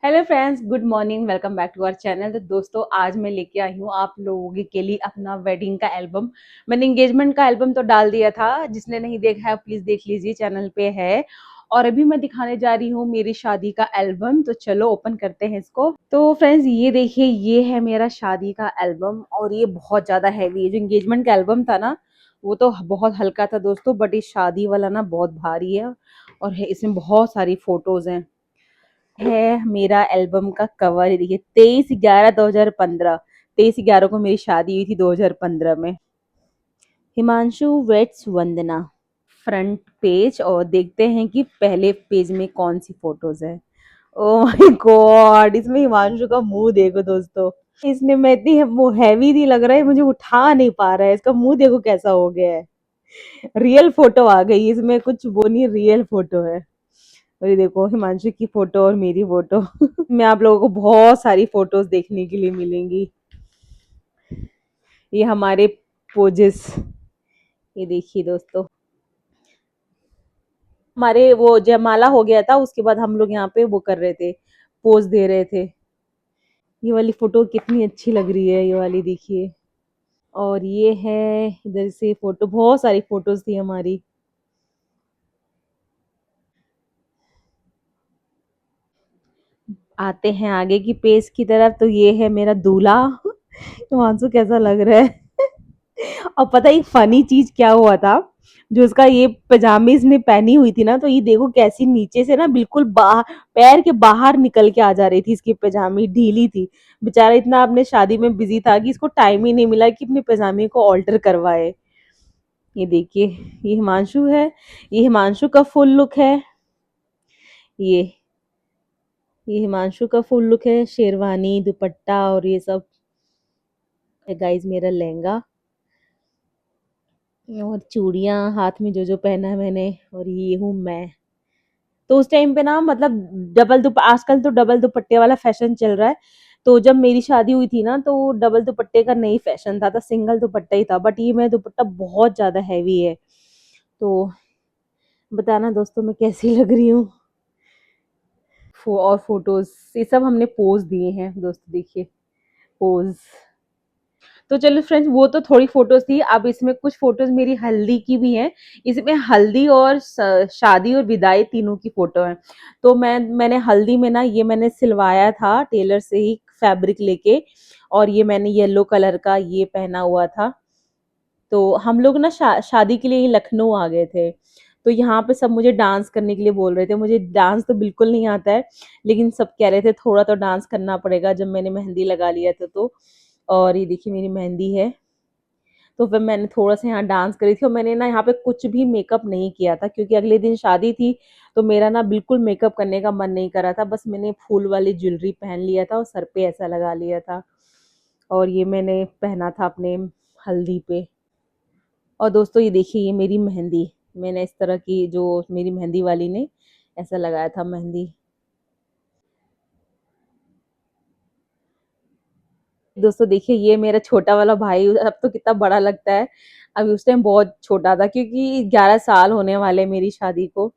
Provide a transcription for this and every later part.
Hello friends, good morning. Welcome back to our channel. तो दोस्तों, आज मैं लेके आई हूँ आप लोगों के लिए अपना वेडिंग का एल्बम। मैंने एंगेजमेंट का एल्बम तो डाल दिया था, जिसने नहीं देखा है प्लीज देख लीजिए, चैनल पे है। और अभी मैं दिखाने जा रही हूँ मेरी शादी का एल्बम। तो चलो ओपन करते हैं इसको। तो फ्रेंड्स, ये देखिए, ये है मेरा शादी का एल्बम और ये बहुत ज्यादा हैवी है। जो एंगेजमेंट का एल्बम था ना, वो तो बहुत हल्का था दोस्तों, बट ये शादी वाला ना बहुत भारी है। और इसमें बहुत सारी फोटोज हैं। है मेरा एल्बम का कवर। ये देखिए, 23/11/2015। 23/11 को मेरी शादी हुई थी 2015 में। हिमांशु वेट्स वंदना। फ्रंट पेज, और देखते हैं कि पहले पेज में कौन सी फोटोज है। ओ माय गॉड, इसमें हिमांशु का मुंह देखो दोस्तों। इसने मैं इतनी वो हैवी नहीं लग रहा है, मुझे उठा नहीं पा रहा है। इसका मुंह देखो कैसा हो गया है। रियल फोटो आ गई इसमें, कुछ वो नहीं, रियल फोटो है। और ये देखो, हिमांशु की फोटो और मेरी फोटो। में आप लोगों को बहुत सारी फोटोज देखने के लिए मिलेंगी। ये हमारे पोजेस, ये देखिए दोस्तों। हमारे वो जयमाला हो गया था, उसके बाद हम लोग यहाँ पे वो कर रहे थे, पोज दे रहे थे। ये वाली फोटो कितनी अच्छी लग रही है, ये वाली देखिए। और ये है इधर से फोटो, बहुत सारी फोटोज थी हमारी। आते हैं आगे की पेज की तरफ। तो ये है मेरा दूल्हा। हिमांशु कैसा लग रहा है। और पता है एक फनी चीज क्या हुआ था, जो उसका ये पजामी इसने पहनी हुई थी ना, तो ये देखो कैसी नीचे से ना बिल्कुल बाहर, पैर के बाहर निकल के आ जा रही थी। इसकी पजामी ढीली थी। बेचारा इतना अपने शादी में बिजी था कि इसको टाइम ही नहीं मिला कि अपने पजामे को ऑल्टर करवाए। ये देखिए, ये हिमांशु है। ये हिमांशु का फुल लुक है। ये ये हिमांशु का फुल लुक है, शेरवानी दुपट्टा और ये सब है। गाइस, मेरा लहंगा और चूड़ियां हाथ में जो जो पहना है मैंने, और ये हूँ मैं। तो उस टाइम पे ना, मतलब डबल दुप आजकल तो डबल दुपट्टे वाला फैशन चल रहा है। तो जब मेरी शादी हुई थी ना, तो डबल दुपट्टे का नहीं फैशन था, तो सिंगल दुपट्टा ही था। बट ये मैं दुपट्टा बहुत ज्यादा हैवी है। तो बताना दोस्तों, मैं कैसी लग रही हूँ। और फोटोज, ये सब हमने पोज दिए हैं दोस्तों, देखिए पोज। तो चलो फ्रेंड्स, वो तो थोड़ी फोटोज थी। अब इसमें कुछ फोटोज मेरी हल्दी की भी हैं। इसमें हल्दी और शादी और विदाई तीनों की फोटो है। तो मैंने हल्दी में ना, ये मैंने सिलवाया था टेलर से ही फैब्रिक लेके। और ये मैंने येलो कलर का ये पहना हुआ था। तो हम लोग ना शादी के लिए लखनऊ आ गए थे। तो यहाँ पे सब मुझे डांस करने के लिए बोल रहे थे। मुझे डांस तो बिल्कुल नहीं आता है, लेकिन सब कह रहे थे थोड़ा तो डांस करना पड़ेगा। जब मैंने मेहंदी लगा लिया था तो। और ये देखिए मेरी मेहंदी है। तो फिर मैंने थोड़ा सा यहाँ डांस करी थी, और मैंने ना यहाँ पे कुछ भी मेकअप नहीं किया था, क्योंकि अगले दिन शादी थी। तो मेरा ना बिल्कुल मेकअप करने का मन नहीं करा था। बस मैंने फूल वाली ज्वेलरी पहन लिया था और सर पे ऐसा लगा लिया था। और ये मैंने पहना था अपने हल्दी पे। और दोस्तों, ये देखिए, ये मेरी मेहंदी। मैंने इस तरह की, जो मेरी मेहंदी वाली ने ऐसा लगाया था मेहंदी। दोस्तों देखिए, ये मेरा छोटा वाला भाई, अब तो कितना बड़ा लगता है। अभी उस टाइम बहुत छोटा था, क्योंकि 11 साल होने वाले मेरी शादी को।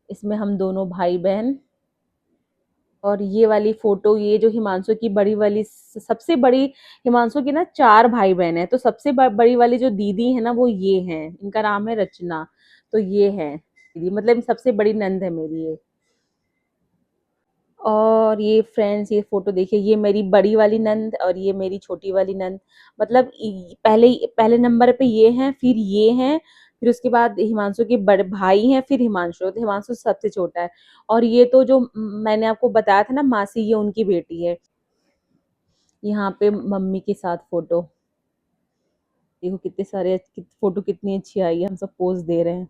इसमें हम दोनों भाई बहन। और ये वाली फोटो, ये जो हिमांशु की बड़ी वाली, सबसे बड़ी, हिमांशु की ना 4 भाई बहन है। तो सबसे बड़ी वाली जो दीदी है ना, वो ये है, इनका नाम है रचना। तो ये है दीदी, मतलब सबसे बड़ी नंद है मेरी ये। और ये फ्रेंड्स, ये फोटो देखिए, ये मेरी बड़ी वाली नंद और ये मेरी छोटी वाली नंद। मतलब पहले पहले नंबर पे ये हैं, फिर ये हैं, फिर उसके बाद हिमांशु के बड़े भाई हैं, फिर हिमांशु। तो हिमांशु सबसे छोटा है। और ये तो जो मैंने आपको बताया था ना, मासी, ये उनकी बेटी है। यहाँ पे मम्मी के साथ फोटो। देखो कितने सारे फोटो, कितनी अच्छी आई है, हम सब पोज दे रहे हैं।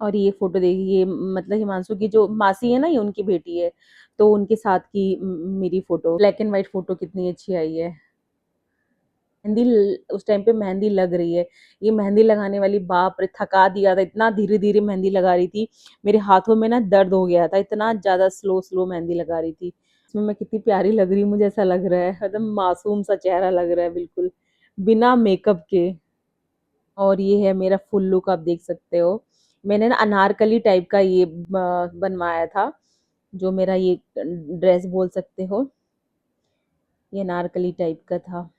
और ये फोटो देखिए, ये मतलब हिमांशु की जो मासी है ना, ये उनकी बेटी है। तो उनके साथ की मेरी photo, black and white photo कितनी अच्छी आई है। मेहंदी उस टाइम पे मेहंदी लग रही है। ये मेहंदी लगाने वाली, बाप रे, थका दिया था, इतना धीरे धीरे मेहंदी लगा रही थी। मेरे हाथों में ना दर्द हो गया था, इतना ज्यादा स्लो स्लो मेहंदी लगा रही थी। इसमें मैं कितनी प्यारी लग रही हूँ, मुझे ऐसा लग रहा है एकदम मासूम सा चेहरा लग रहा है, बिल्कुल बिना मेकअप के। और ये है मेरा फुल लुक, आप देख सकते हो। मैंने ना अनारकली टाइप का ये बनवाया था। जो मेरा ये ड्रेस बोल सकते हो, ये अनारकली टाइप का था।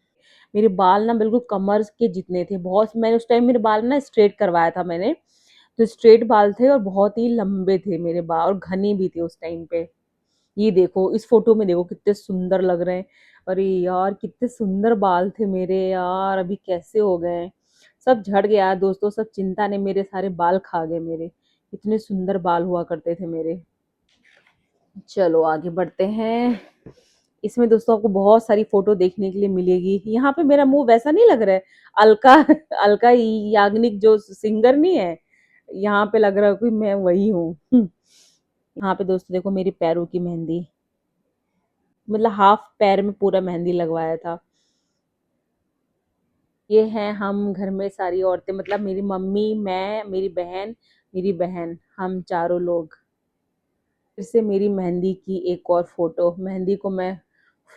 मेरे बाल ना बिल्कुल कमर के जितने थे, बहुत मैंने उस टाइम मेरे बाल ना स्ट्रेट करवाया था मैंने, तो स्ट्रेट बाल थे और बहुत ही लंबे थे मेरे बाल और घने भी थे उस टाइम पे। ये देखो इस फोटो में देखो कितने सुंदर लग रहे हैं। अरे यार कितने सुंदर बाल थे मेरे यार, अभी कैसे हो गए हैं। सब झड़ गया दोस्तों, सब चिंता ने मेरे सारे बाल खा गए मेरे। इतने सुंदर बाल हुआ करते थे मेरे। चलो आगे बढ़ते हैं। इसमें दोस्तों आपको बहुत सारी फोटो देखने के लिए मिलेगी। यहाँ पे मेरा मुंह वैसा नहीं लग रहा है, अलका अलका याग्निक जो सिंगर नहीं है, यहाँ पे लग रहा है कि मैं वही हूँ। यहाँ पे दोस्तों देखो मेरी पैरों की मेहंदी, मतलब हाफ पैर में पूरा मेहंदी लगवाया था। ये है हम घर में सारी औरतें, मतलब मेरी मम्मी, मैं, मेरी बहन, हम चारों लोग। फिर से मेरी मेहंदी की एक और फोटो, मेहंदी को मैं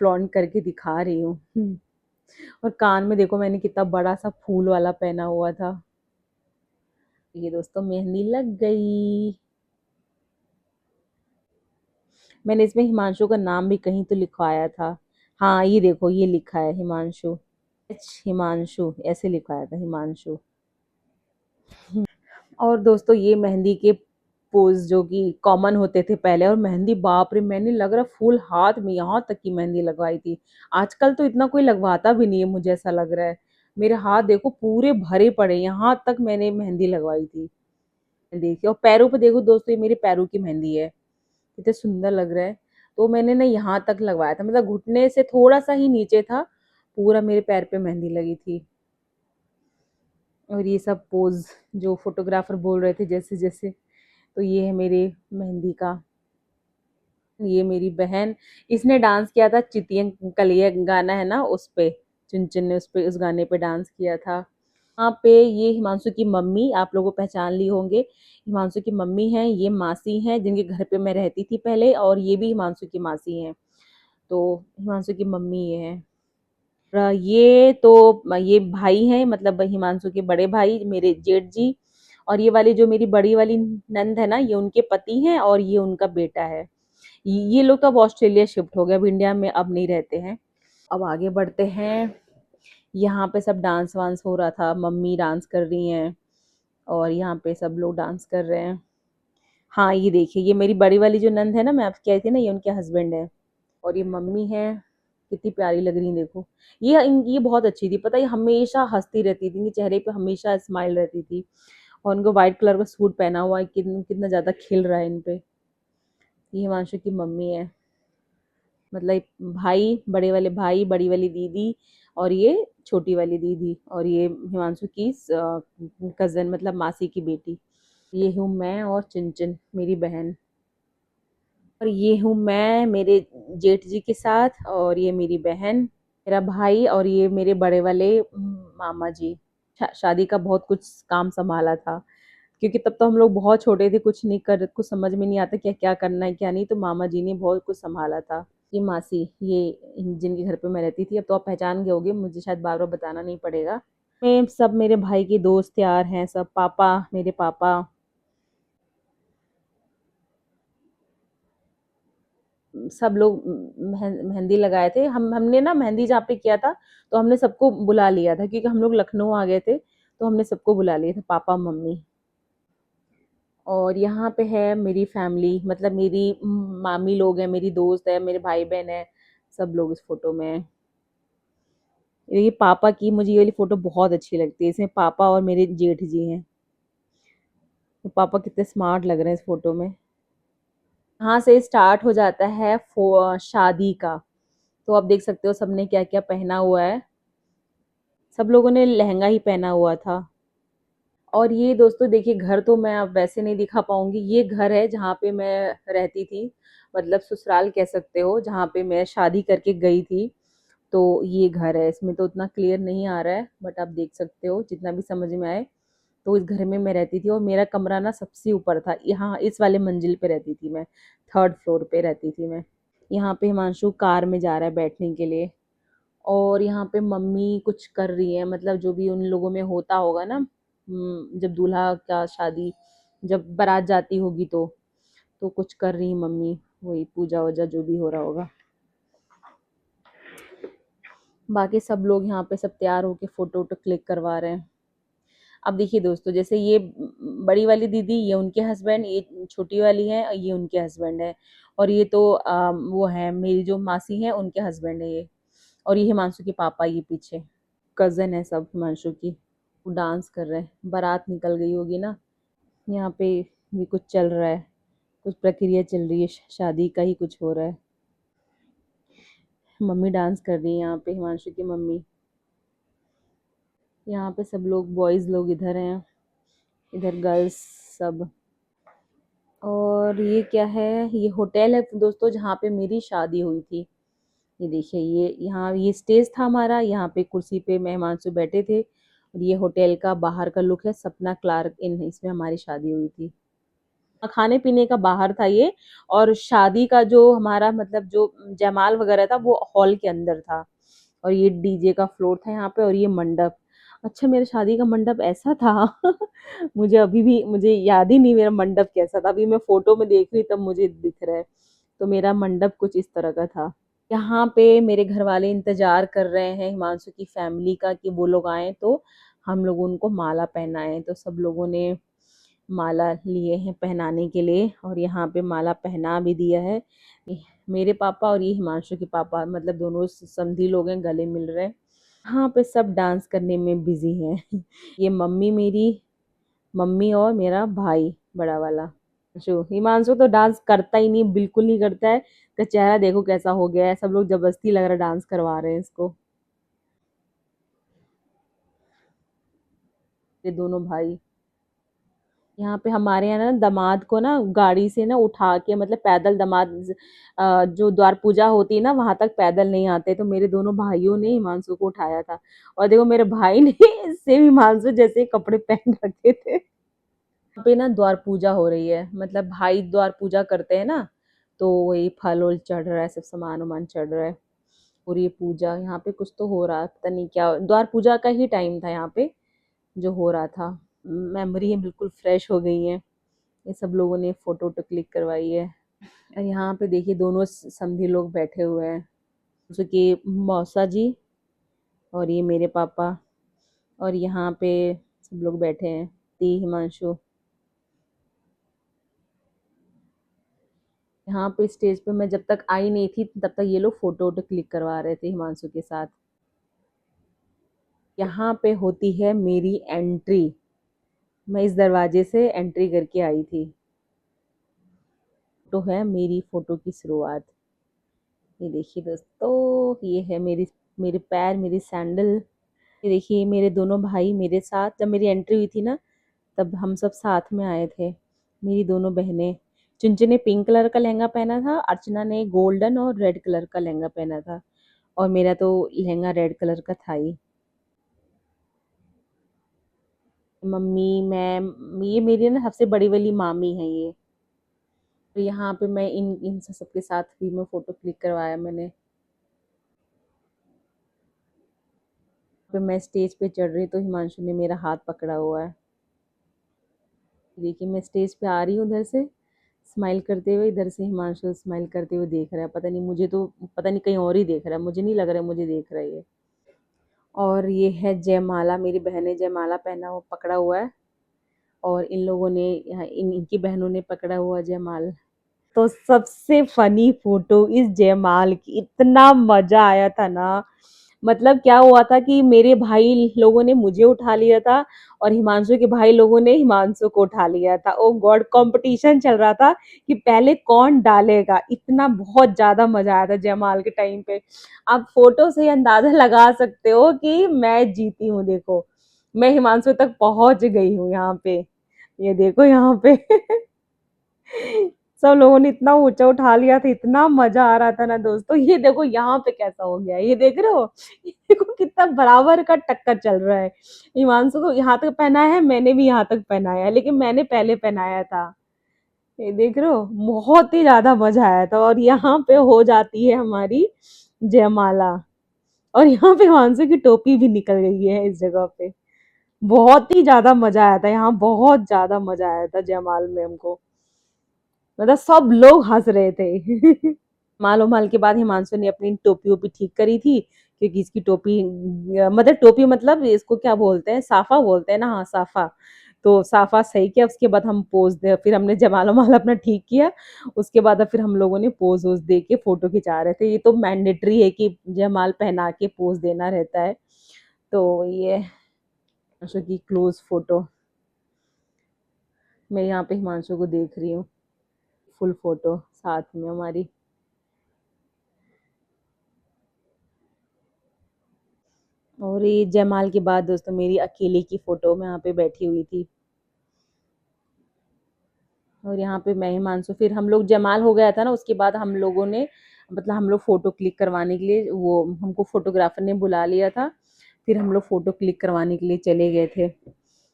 फ्लॉन्ट करके दिखा रही हूँ। और कान में देखो मैंने कितना बड़ा सा फूल वाला पहना हुआ था। ये दोस्तों मेहंदी लग गई। मैंने इसमें हिमांशु का नाम भी कहीं तो लिखवाया था। हाँ ये देखो ये लिखा है हिमांशु, हिमांशु ऐसे लिखवाया था हिमांशु। और दोस्तों ये मेहंदी के पोज जो कि कॉमन होते थे पहले, और मेहंदी बाप रे, मैंने लग रहा फुल हाथ में यहाँ तक की मेहंदी लगवाई थी। आजकल तो इतना कोई लगवाता भी नहीं है, मुझे ऐसा लग रहा है। मेरे हाथ देखो पूरे भरे पड़े, यहाँ तक मैंने मेहंदी लगवाई थी। देखिए, और पैरों पे देखो दोस्तों, ये मेरे पैरों की मेहंदी है, कितने सुंदर लग रहा है। तो मैंने ना यहाँ तक लगवाया था, मतलब घुटने से थोड़ा सा ही नीचे था, पूरा मेरे पैर पे मेहंदी लगी थी। और ये सब पोज जो फोटोग्राफर बोल रहे थे जैसे जैसे, तो ये है मेरे मेहंदी का। ये मेरी बहन, इसने डांस किया था चितियन कलिया गाना है ना उस पे, चुन ने उस पे उस गाने पे डांस किया था। यहाँ पे ये हिमांशु की मम्मी, आप लोगों को पहचान ली होंगे, हिमांशु की मम्मी है, ये मासी हैं जिनके घर पे मैं रहती थी पहले, और ये भी हिमांशु की मासी हैं। तो हिमांशु की मम्मी ये है। ये तो ये भाई हैं, मतलब हिमांशु के बड़े भाई मेरे जेठ जी। और ये वाली जो मेरी बड़ी वाली नंद है ना, ये उनके पति हैं और ये उनका बेटा है। ये लोग तो अब ऑस्ट्रेलिया शिफ्ट हो गए, अब इंडिया में अब नहीं रहते हैं। अब आगे बढ़ते हैं। यहाँ पे सब डांस वांस हो रहा था, मम्मी डांस कर रही हैं और यहाँ पे सब लोग डांस कर रहे हैं। हाँ ये देखिए, ये मेरी बड़ी वाली जो नंद है ना, मैं आपको कह रही थी ना, ये उनके हस्बैंड है। और ये मम्मी है, कितनी प्यारी लग रही है देखो। ये बहुत अच्छी थी, पता है, ये हमेशा हंसती रहती थी, इनके चेहरे पे हमेशा स्माइल रहती थी। और उनको व्हाइट कलर का सूट पहना हुआ है, कितना कितना ज्यादा खिल रहा है इन पे। ये हिमांशु की मम्मी है, मतलब भाई, बड़े वाले भाई, बड़ी वाली दीदी, और ये छोटी वाली दीदी, और ये हिमांशु की कजन, मतलब मासी की बेटी। ये हूँ मैं और चिंचिन मेरी बहन। और ये हूँ मैं मेरे जेठ जी के साथ, और ये मेरी बहन, मेरा भाई, और ये मेरे बड़े वाले मामा जी। शादी का बहुत कुछ काम संभाला था, क्योंकि तब तो हम लोग बहुत छोटे थे, कुछ नहीं कर, कुछ समझ में नहीं आता क्या क्या करना है क्या नहीं, तो मामा जी ने बहुत कुछ संभाला था। ये मासी, ये जिनके घर पे मैं रहती थी, अब तो आप पहचान गए होगे, मुझे शायद बार बार बताना नहीं पड़ेगा। मैं सब मेरे भाई के दोस्त यार हैं सब, पापा, मेरे पापा, सब लोग मेहंदी लगाए थे। हमने ना मेहंदी जहाँ पे किया था, तो हमने सबको बुला लिया था, क्योंकि हम लोग लखनऊ आ गए थे, तो हमने सबको बुला लिया था, पापा मम्मी। और यहाँ पे है मेरी फैमिली, मतलब मेरी मामी लोग हैं, मेरी दोस्त है, मेरे भाई बहन है, सब लोग इस फोटो में हैं। ये पापा की मुझे ये वाली फोटो बहुत अच्छी लगती है, इसमें पापा और मेरे जेठ जी हैं। तो पापा कितने स्मार्ट लग रहे हैं इस फोटो में। यहाँ से स्टार्ट हो जाता है शादी का। तो आप देख सकते हो सबने क्या क्या पहना हुआ है, सब लोगों ने लहंगा ही पहना हुआ था। और ये दोस्तों देखिए, घर तो मैं अब वैसे नहीं दिखा पाऊंगी, ये घर है जहाँ पे मैं रहती थी, मतलब ससुराल कह सकते हो, जहाँ पे मैं शादी करके गई थी। तो ये घर है, इसमें तो उतना क्लियर नहीं आ रहा है, बट आप देख सकते हो जितना भी समझ में आए। तो इस घर में मैं रहती थी, और मेरा कमरा ना सबसे ऊपर था, यहाँ इस वाले मंजिल पे रहती थी मैं, थर्ड फ्लोर पे रहती थी मैं। यहाँ पे हिमांशु कार में जा रहा है बैठने के लिए। और यहाँ पे मम्मी कुछ कर रही है, मतलब जो भी उन लोगों में होता होगा ना, जब दूल्हा का शादी, जब बारात जाती होगी तो कुछ कर रही है मम्मी। वही पूजा-वूजा जो भी हो रहा होगा। बाकी सब लोग यहाँ पे सब तैयार होके फ़ोटो-वोटो क्लिक करवा रहे हैं। अब देखिए दोस्तों, जैसे ये बड़ी वाली दीदी, ये उनके हस्बैंड, ये छोटी वाली है, ये उनके हस्बैंड है, और ये तो वो है मेरी जो मासी है उनके हस्बैंड है ये, और ये हिमांशु के पापा ये पीछे कज़न है सब हिमांशु की। वो डांस कर रहे हैं, बारात निकल गई होगी ना। यहाँ पे भी कुछ चल रहा है, कुछ प्रक्रिया चल रही है, शादी का ही कुछ हो रहा है। मम्मी डांस कर रही है यहाँ पे, हिमांशु की मम्मी। यहाँ पे सब लोग बॉयज़ लोग इधर हैं, इधर गर्ल्स सब। और ये क्या है, ये होटल है दोस्तों जहाँ पे मेरी शादी हुई थी। ये देखिए, ये यहाँ ये स्टेज था हमारा, यहाँ पे कुर्सी पे मैं हिमांशु बैठे थे, और ये होटल का बाहर का लुक है, सपना क्लार्क इन, इसमें हमारी शादी हुई थी। खाने पीने का बाहर था ये, और शादी का जो हमारा मतलब जो जयमाल वगैरह था वो हॉल के अंदर था, और ये डीजे का फ्लोर था यहाँ पे, और ये मंडप। अच्छा, मेरे शादी का मंडप ऐसा था मुझे अभी भी मुझे याद ही नहीं मेरा मंडप कैसा था, अभी मैं फोटो में देख रही तब मुझे दिख रहा है। तो मेरा मंडप कुछ इस तरह का था। यहाँ पे मेरे घर वाले इंतजार कर रहे हैं हिमांशु की फैमिली का कि वो लोग आए तो हम लोग उनको माला पहनाएं, तो सब लोगों ने माला लिए हैं पहनाने के लिए, और यहाँ पे माला पहना भी दिया है। मेरे पापा और ये हिमांशु के पापा, मतलब दोनों समधी लोग हैं, गले मिल रहे हैं। यहाँ पे सब डांस करने में बिजी हैं ये मम्मी मेरी, मम्मी और मेरा भाई बड़ा वाला जो हिमांशु तो डांस करता ही नहीं, बिल्कुल नहीं करता है। का चेहरा देखो कैसा हो गया है, सब लोग जबरदस्ती लग रहा है डांस करवा रहे हैं इसको। ये दोनों भाई। यहाँ पे हमारे यहाँ ना दामाद को ना गाड़ी से ना उठा के, मतलब पैदल दामाद जो द्वार पूजा होती है ना वहां तक पैदल नहीं आते, तो मेरे दोनों भाइयों ने हिमांशु को उठाया था, और देखो मेरे भाई ने सेम हिमांशु जैसे कपड़े पहन रखे थे। यहाँ पे ना द्वार पूजा हो रही है, मतलब भाई द्वार पूजा करते हैं ना, तो वही फल उल चढ़ रहा है, सब सामान वामान चढ़ रहा है, और ये पूजा यहाँ पे कुछ तो हो रहा है, पता नहीं क्या, द्वार पूजा का ही टाइम था यहाँ पे जो हो रहा था। मेमोरी बिल्कुल फ्रेश हो गई है, ये सब लोगों ने फोटो वोटो क्लिक करवाई है। और यहाँ पे देखिए दोनों समधी लोग बैठे हुए हैं, जैसे कि मौसा जी और ये मेरे पापा, और यहाँ पे सब लोग बैठे हैं, ती हिमांशु। यहाँ पे स्टेज पे मैं जब तक आई नहीं थी तब तक ये लोग फोटो वोटो क्लिक करवा रहे थे हिमांशु के साथ। यहाँ पे होती है मेरी एंट्री, मैं इस दरवाजे से एंट्री करके आई थी। तो है मेरी फोटो की शुरुआत। ये देखिए दोस्तों, ये है मेरी मेरे पैर, मेरी सैंडल। ये देखिए मेरे दोनों भाई मेरे साथ, जब मेरी एंट्री हुई थी ना तब हम सब साथ में आए थे। मेरी दोनों बहनें, चुनचुन ने पिंक कलर का लहंगा पहना था, अर्चना ने गोल्डन और रेड कलर का लहंगा पहना था, और मेरा तो लहंगा रेड कलर का था ही। मम्मी, मैं, ये मेरी ना सबसे बड़ी वाली मामी है ये। तो यहाँ पे मैं इन सबके साथ भी मैं फोटो क्लिक करवाया मैंने। फिर मैं स्टेज पे चढ़ रही तो हिमांशु ने मेरा हाथ पकड़ा हुआ है। देखिए मैं स्टेज पे आ रही हूँ उधर से स्माइल करते हुए, इधर से हिमांशु स्माइल करते हुए देख रहा है, पता नहीं मुझे तो, पता नहीं कहीं और ही देख रहा है, मुझे नहीं लग रहा है मुझे देख रहा है ये। और ये है जयमाला, मेरी बहन ने जयमाला पहना हुआ पकड़ा हुआ है, और इन लोगों ने यहाँ इनकी बहनों ने पकड़ा हुआ जयमाल। तो सबसे फनी फोटो इस जयमाल की, इतना मजा आया था ना, मतलब क्या हुआ था कि मेरे भाई लोगों ने मुझे उठा लिया था, और हिमांशु के भाई लोगों ने हिमांशु को उठा लिया था। ओ गॉड, कंपटीशन चल रहा था कि पहले कौन डालेगा, इतना बहुत ज्यादा मजा आया था जयमाल के टाइम पे। आप फोटो से ही अंदाजा लगा सकते हो कि मैं जीती हूँ। देखो मैं हिमांशु तक पहुंच गई हूँ यहाँ पे, ये देखो यहाँ पे सब लोगों ने इतना ऊंचा उठा लिया था, इतना मजा आ रहा था ना दोस्तों। ये देखो यहाँ पे कैसा हो गया, ये देख रहे हो ये देखो कितना बराबर का टक्कर चल रहा है। हिमांशु को यहाँ तक पहनाया है, मैंने भी यहाँ तक पहनाया है, लेकिन मैंने पहले पहनाया था। ये देख रहे हो, बहुत ही ज्यादा मजा आया था। और यहाँ पे हो जाती है हमारी जयमाला, और यहाँ पे हिमांशु की टोपी भी निकल गई है इस जगह पे। बहुत ही ज्यादा मजा आया था यहाँ, बहुत ज्यादा मजा आया था जयमाल में हमको। मतलब सब लोग हँस रहे थे। माल-वमाल के बाद हिमांशु ने अपनी टोपी-वोपी ठीक करी थी, क्योंकि इसकी टोपी मतलब टोपी मतलब इसको क्या बोलते हैं, साफ़ा बोलते हैं ना? हाँ, साफ़ा। तो साफ़ा सही किया, उसके बाद हम पोज़ दे फिर हमने जयमाला-वमाला अपना ठीक किया, उसके बाद फिर हम लोगों ने पोज़-वोज़ दे के फ़ोटो खिंचा रहे थे। ये तो मैंडेटरी है कि जयमाल पहना के पोज़ देना रहता है। तो ये हिमांशु की क्लोज़ फ़ोटो, मैं यहाँ पे हिमांशु को देख रही हूँ, फुल फ़ोटो साथ में हमारी। और ये जयमाल के बाद दोस्तों मेरी अकेले की फ़ोटो मैं यहाँ पे बैठी हुई थी। और यहाँ पे मैं हिमांशु, फिर हम लोग जयमाल हो गया था ना, उसके बाद हम लोगों ने मतलब हम लोग फ़ोटो क्लिक करवाने के लिए वो हमको फ़ोटोग्राफ़र ने बुला लिया था। फिर हम लोग फ़ोटो क्लिक करवाने के लिए चले गए थे।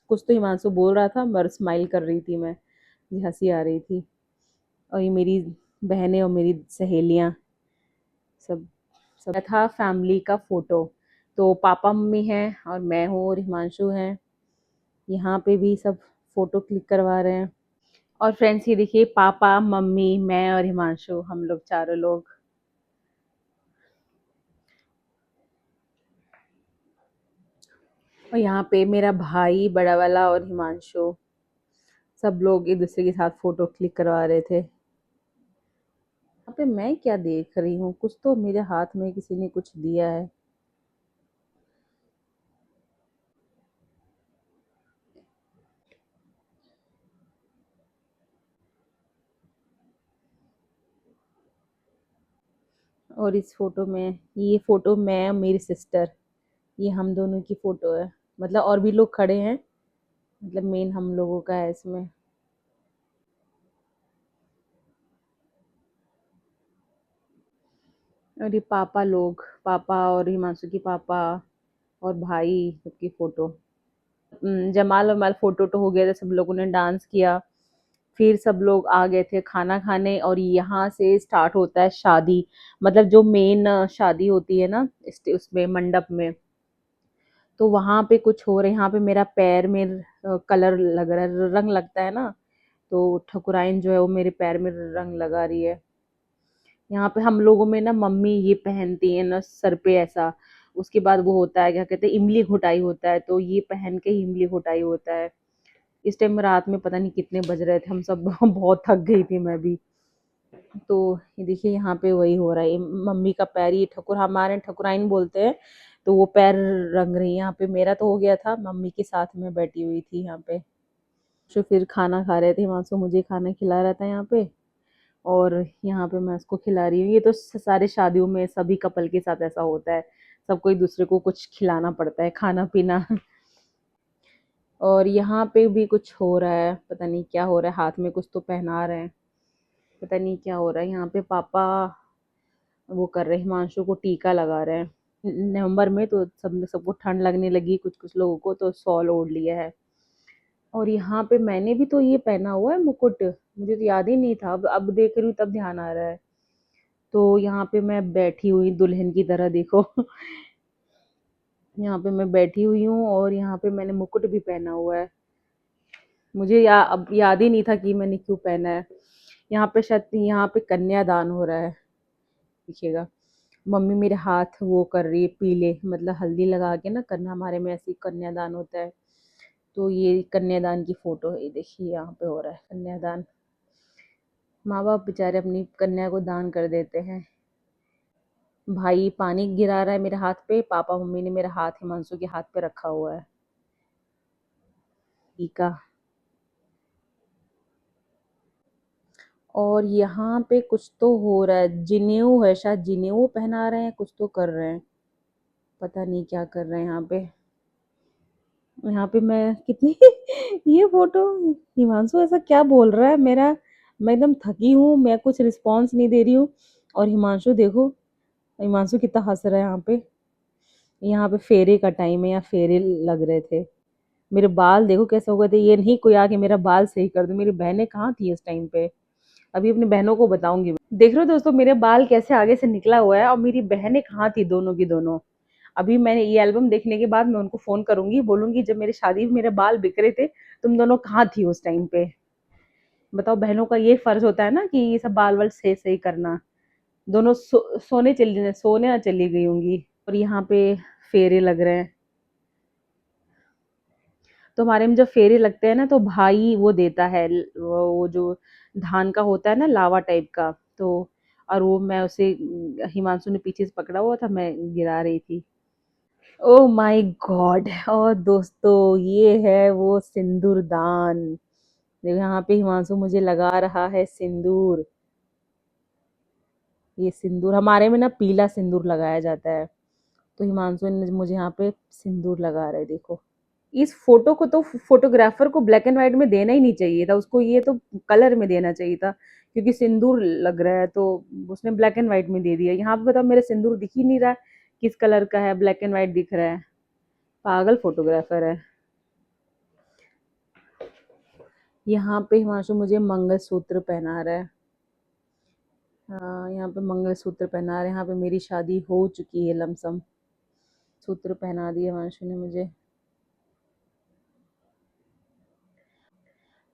कुछ तो हिमांशु बोल रहा था पर स्माइल कर रही थी मैं, मुझे हँसी आ रही थी। और ये मेरी बहनें और मेरी सहेलियाँ सब सब था फैमिली का फ़ोटो। तो पापा मम्मी हैं और मैं हूँ और हिमांशु हैं। यहाँ पे भी सब फ़ोटो क्लिक करवा रहे हैं। और फ्रेंड्स ये देखिए, पापा, मम्मी, मैं और हिमांशु, हम लोग चारों लोग। और यहाँ पे मेरा भाई बड़ा वाला और हिमांशु, सब लोग एक दूसरे के साथ फोटो क्लिक करवा रहे थे। यहाँ पे मैं क्या देख रही हूँ, कुछ तो मेरे हाथ में किसी ने कुछ दिया है। और इस फोटो में, ये फोटो मैं और मेरी सिस्टर, ये हम दोनों की फोटो है। मतलब और भी लोग खड़े हैं, मतलब मेन हम लोगों का है इसमें। और ये पापा लोग, पापा और हिमांशु की पापा और भाई सबकी फोटो। जमाल वमाल फोटो तो हो गया था, सब लोगों ने डांस किया। फिर सब लोग आ गए थे खाना खाने और यहाँ से स्टार्ट होता है शादी। मतलब जो मेन शादी होती है ना उसमें मंडप में, तो वहां पे कुछ हो रहा है। यहाँ पे मेरा पैर में कलर लग रहा है, रंग लगता है ना, तो ठकुराइन जो है वो मेरे पैर में रंग लगा रही है। यहाँ पे हम लोगों में ना मम्मी ये पहनती है ना सर पे ऐसा, उसके बाद वो होता है क्या कहते हैं इमली घुटाई होता है, तो ये पहन के ही इमली घुटाई होता है। इस टाइम रात में पता नहीं कितने बज रहे थे, हम सब बहुत थक गई थी मैं भी। तो ये देखिए यहाँ पे वही हो रहा है, मम्मी का पैर, ये ठकुर हमारे ठकुराइन बोलते हैं, तो वो पैर रंग रही है। यहाँ पे मेरा तो हो गया था, मम्मी के साथ में बैठी हुई थी यहाँ पे। तो फिर खाना खा रहे थे, वहां से मुझे खाना खिला रहा था यहाँ पे, और यहाँ पे मैं उसको खिला रही हूँ। ये तो सारे शादियों में सभी कपल के साथ ऐसा होता है, सबको एक दूसरे को कुछ खिलाना पड़ता है, खाना पीना। और यहाँ पे भी कुछ हो रहा है, पता नहीं क्या हो रहा है, हाथ में कुछ तो पहना रहे हैं, पता नहीं क्या हो रहा है। यहाँ पे पापा वो कर रहे हैं, हिमांशु को टीका लगा रहे हैं। नवंबर में तो सबको ठंड लगने लगी, कुछ कुछ लोगों को तो शॉल ओढ़ लिया है। और यहाँ पे मैंने भी तो ये पहना हुआ है मुकुट, मुझे तो याद ही नहीं था, अब देख रही हूँ तब ध्यान आ रहा है। तो यहाँ पे मैं बैठी हुई दुल्हन की तरह, देखो। यहाँ पे मैं बैठी हुई हूँ और यहाँ पे मैंने मुकुट भी पहना हुआ है। मुझे अब याद ही नहीं था कि मैंने क्यों पहना है। यहाँ पे शायद यहाँ पे कन्यादान हो रहा है, देखिएगा। मम्मी मेरे हाथ वो कर रही है पीले, मतलब हल्दी लगा के ना करना, हमारे में ऐसे ही कन्यादान होता है। तो ये कन्यादान की फोटो है, ये देखिए यहाँ पे हो रहा है कन्यादान। माँ बाप बेचारे अपनी कन्या को दान कर देते हैं। भाई पानी गिरा रहा है मेरे हाथ पे, पापा मम्मी ने मेरा हाथ हिमांशु के हाथ पे रखा हुआ है, टीका। और यहाँ पे कुछ तो हो रहा है, जनेऊ है शायद, जनेऊ पहना रहे हैं, कुछ तो कर रहे हैं, पता नहीं क्या कर रहे हैं यहाँ पे। यहाँ पे मैं कितनी ये फोटो, हिमांशु ऐसा क्या बोल रहा है मेरा, मैं एकदम थकी हूँ, मैं कुछ रिस्पॉन्स नहीं दे रही हूँ। और हिमांशु देखो, हिमांशु कितना हंस रहा है यहाँ पे। यहाँ पे फेरे का टाइम है, या फेरे लग रहे थे। मेरे बाल देखो कैसे हो गए थे, ये नहीं कोई आके मेरा बाल सही कर दो। मेरी बहनें कहाँ थी इस टाइम पे, अभी अपनी बहनों को बताऊंगी। देख रहे हो दोस्तों मेरे बाल कैसे आगे से निकला हुआ है, और मेरी बहनें कहाँ थी दोनों की दोनों। अभी मैंने ये एल्बम देखने के बाद मैं उनको फोन करूंगी, बोलूंगी जब मेरी शादी में मेरे बाल बिखरे थे, तुम दोनों कहाँ थी उस टाइम पे। बताओ, बहनों का ये फर्ज होता है ना कि ये सब बाल वाल सही सही करना। दोनों सोने ना चली गई होंगी। और यहाँ पे फेरे लग रहे हैं। तो हमारे में जब फेरे लगते हैं ना, तो भाई वो देता है वो जो धान का होता है ना, लावा टाइप का। तो और वो मैं उसे हिमांशु ने पीछे से पकड़ा हुआ था, मैं गिरा रही थी। Oh my God! और दोस्तों, ये है वो सिंदूर दान। देखो यहाँ पे हिमांशु मुझे लगा रहा है सिंदूर। ये सिंदूर हमारे में ना पीला सिंदूर लगाया जाता है। तो हिमांशु ने मुझे यहाँ पे सिंदूर लगा रहे, देखो। इस फोटो को तो फोटोग्राफर को ब्लैक एंड व्हाइट में देना ही नहीं चाहिए था, उसको ये तो कलर में देना चाहिए था, क्योंकि सिंदूर लग रहा है तो उसने ब्लैक एंड व्हाइट में दे दिया। यहाँ पे बताओ, मेरे सिंदूर दिख ही नहीं रहा है किस कलर का है, ब्लैक एंड व्हाइट दिख रहा है। पागल फोटोग्राफर है। यहाँ पे हिमांशु मुझे मंगलसूत्र पहना रहा है। हाँ, यहाँ पे मंगलसूत्र पहना रहे हैं। यहाँ पे मेरी शादी हो चुकी है लमसम। सूत्र पहना दिए हिमांशु ने मुझे।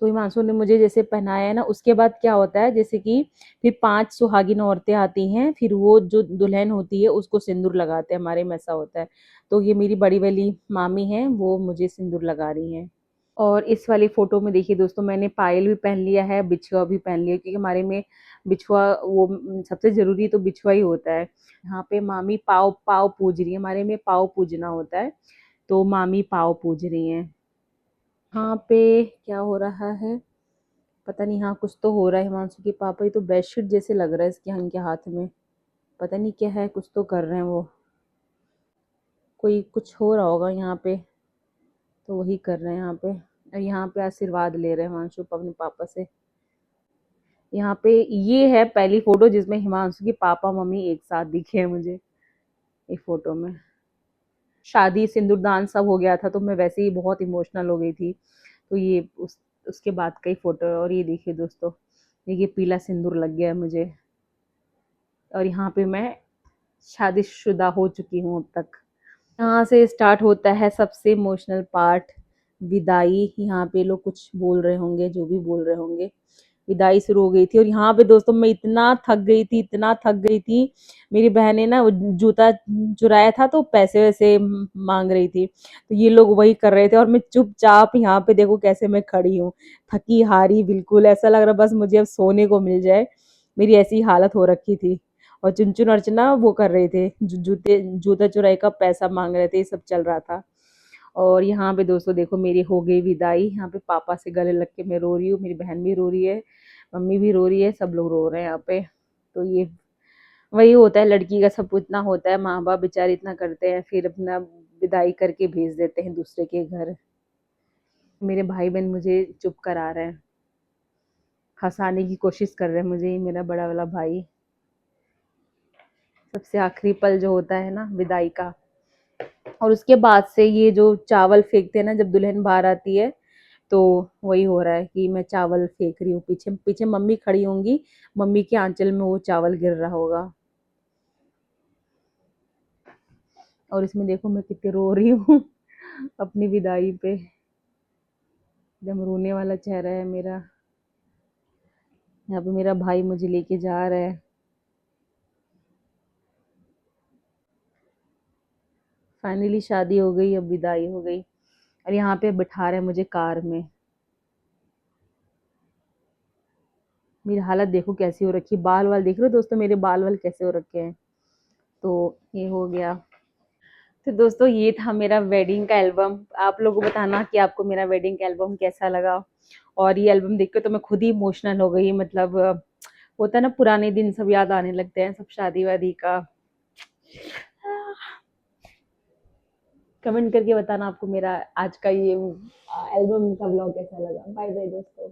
तो हिमांशु ने मुझे जैसे पहनाया है ना, उसके बाद क्या होता है, जैसे कि फिर 5 सुहागिन औरतें आती हैं, फिर वो जो दुल्हन होती है उसको सिंदूर लगाते हैं, हमारे में ऐसा होता है। तो ये मेरी बड़ी वाली मामी हैं, वो मुझे सिंदूर लगा रही हैं। और इस वाली फोटो में देखिए दोस्तों, मैंने पायल भी पहन लिया है, बिछुआ भी पहन लिया, क्योंकि हमारे में बिछुआ वो सबसे जरूरी तो बिछुआ ही होता है। यहाँ पे मामी पाव पाव पूज रही है, हमारे में पाव पूजना होता है। तो मामी पाव पूज रही हैं। यहाँ पे क्या हो रहा है पता नहीं। हाँ, कुछ तो हो रहा है। हिमांशु के पापा, ये तो बेडशीट जैसे लग रहा है इसके इनके हाथ में। पता नहीं क्या है, कुछ तो कर रहे हैं वो। कोई कुछ हो रहा होगा यहाँ पे, तो वही कर रहे हैं यहाँ पे। और यहाँ पे आशीर्वाद ले रहे हैं हिमांशु अपने पापा से। यहाँ पे ये है पहली फोटो जिसमें हिमांशु के पापा मम्मी एक साथ दिखे हैं मुझे, एक फोटो में। शादी सिंदूरदान सब हो गया था, तो मैं वैसे ही बहुत इमोशनल हो गई थी। तो ये उसके बाद का ही फोटो है। और ये देखिए दोस्तों, ये पीला सिंदूर लग गया है मुझे। और यहाँ पे मैं शादीशुदा हो चुकी हूँ अब तक। यहाँ से स्टार्ट होता है सबसे इमोशनल पार्ट, विदाई। यहाँ पे लोग कुछ बोल रहे होंगे, जो भी बोल रहे होंगे। विदाई शुरू हो गई थी, और यहाँ पे दोस्तों मैं इतना थक गई थी, इतना थक गई थी। मेरी बहन ने ना वो जूता चुराया था, तो पैसे वैसे मांग रही थी, तो ये लोग वही कर रहे थे, और मैं चुपचाप यहाँ पे देखो कैसे मैं खड़ी हूँ, थकी हारी बिल्कुल। ऐसा लग रहा बस मुझे अब सोने को मिल जाए, मेरी ऐसी हालत हो रखी थी। और चुनचुन अर्चना वो कर रहे थे, जूता चुराई का पैसा मांग रहे थे, ये सब चल रहा था। और यहाँ पे दोस्तों देखो, मेरी हो गई विदाई। यहाँ पे पापा से गले लग के मैं रो रही हूँ, मेरी बहन भी रो रही है, मम्मी भी रो रही है, सब लोग रो रहे हैं यहाँ पे। तो ये वही होता है, लड़की का सब कुछ इतना होता है, माँ बाप बेचारे इतना करते हैं, फिर अपना विदाई करके भेज देते हैं दूसरे के घर। मेरे भाई बहन मुझे चुप करा रहे हैं, हंसाने की कोशिश कर रहे हैं मुझे, ये मेरा बड़ा वाला भाई। सबसे आखिरी पल जो होता है ना विदाई का। और उसके बाद से ये जो चावल फेंकते हैं ना जब दुल्हन बाहर आती है, तो वही हो रहा है कि मैं चावल फेंक रही हूँ, पीछे पीछे मम्मी खड़ी होंगी, मम्मी के आंचल में वो चावल गिर रहा होगा। और इसमें देखो मैं कितनी रो रही हूँ अपनी विदाई पे, एकदम रोने वाला चेहरा है मेरा। यहाँ पे मेरा भाई मुझे लेके जा रहा है। फाइनली शादी हो गई, अब विदाई हो गई। और यहाँ पे बिठा रहे हैं मुझे कार में। मेरी हालत देखो कैसी हो रखी, बाल वाल देख रहे हो दोस्तों, मेरे बाल वाल कैसे हो रखे हैं। तो ये हो गया। तो दोस्तों, ये था मेरा वेडिंग का एल्बम। आप लोगों को बताना कि आपको मेरा वेडिंग का एल्बम कैसा लगा। और ये एल्बम देख के तो मैं खुद ही इमोशनल हो गई, मतलब होता है ना, पुराने दिन सब याद आने लगते हैं, सब शादी वादी का। कमेंट करके बताना आपको मेरा आज का ये एल्बम का ब्लॉग कैसा लगा। बाय बाय दोस्तों।